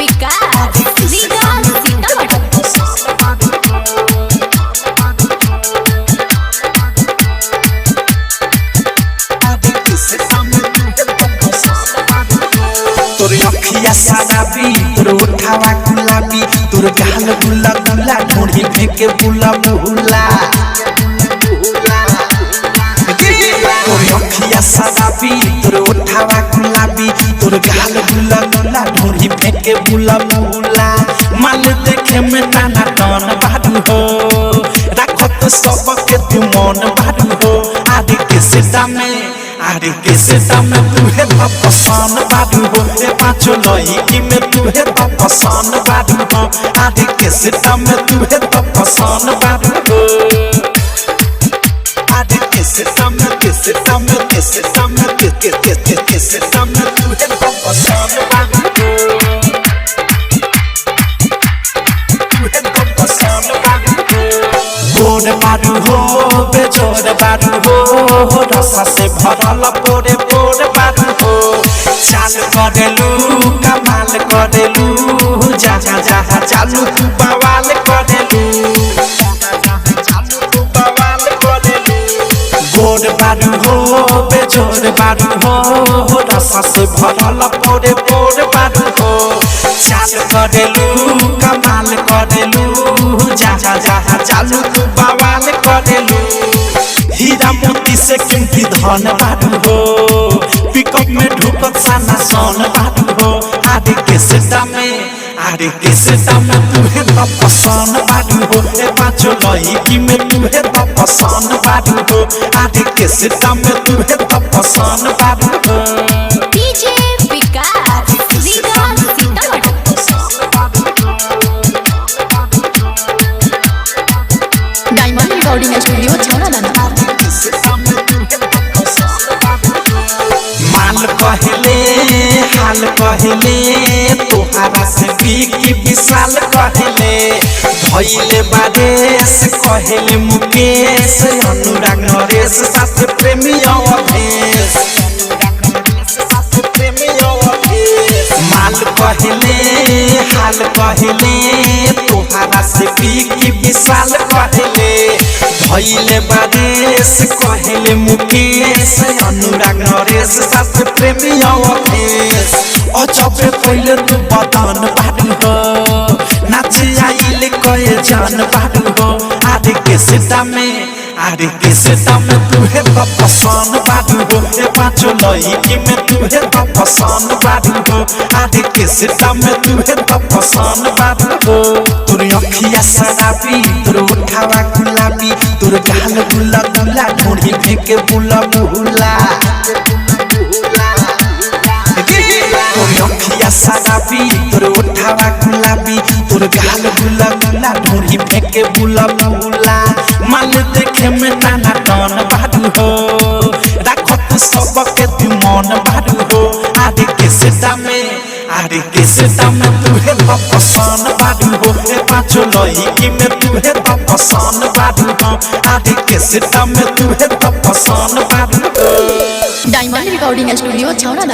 विकास तोर अखिया सादाबी तोर उठावा गुलाबी तोर गाल गुला गुला ढोढ़ी फेंके बुला बुला तोर अखिया सादाबी तोर उठावा गुलाबी तोर गाल गुला गुला ढोढ़ी फेंके बुला बुला माल देखे में टाना टान बाडू हो रखो तो सबके तू मन बाडू हो आदि के सीता में तू है तो पसंद बाडू हो ए पाँचों लड़की में तू है तो पसंद बाडू हो आदि के सीता में तू है तो पसंद बाडू हो आदि के सीता में तू है तो पसंद बाडू हो गोड़ बाडू हो बेजोड़ बाडू हो रसा से भरल पोरे पोरे बाडू हो चाल करेलू कमाल करेलू जहाँ जहाँ चालू तू बवाल करेलू गोड़ बाडू हो बेजोड़ बाडू हो रसा से भरल पोरे पोरे बाडू हो चाल करेलू कमाल करेलू जहाँ जहाँ चालू तू बवाल करेलू हीरा मोती से कीमती धन बाडू हो पिकअप में ढुकत साना सोन बाडू हो आदि के सीता में तू है तो पसंद बाडू हो ए पाँचों लड़की में तू है तो पसंद बाडू हो आदि के सीता में तू है तो पसंद बाडू हो डीजे विकास डायमंड रिकॉर्डिंग स्टूडियो छौड़ा माल कहले हाल कहले तोहारा से बिकी विशाल कहले भइले बादेश कहले मुकेश अनुराग नरेश साथ प्रेमी अवधेश माल कहले हाल कहले तोहारा से बिकी विशाल कहले भइले बादेश कहले मुकेश अनुराग नरेश साथ प्रेमी अवधेश अचबे पहिले तू बदन बाडू हो नाच आइले कहे जान बाडू हो आदि के सीता में तू है तो पसंद बाडू हो ए पाँचों लड़की में तू है तो पसंद बाडू हो आदि के सीता में तू है तो पसंद बाडू हो तोर अखिया सादाबी तोर उठावा गुलाबी तोर गाल गुला गुला ढोढ़ी फेंके बुला बुला तोर अखिया सादाबी तोर उठावा गुलाबी तोर गाल गुला गुला ढोढ़ी फेंके बुला बुला माल देखे में टाना टान बाडू हो रखो तो सबके तू मन बाडू हो आदि के सीता में तू है तो पसंद बाडू हो ए पाँचों लड़की में तू है तो पसंद बाडू हो आदि के सीता में तू है तो पसंद बाडू हो डायमंड रिकॉर्डिंग स्टूडियो छौड़ा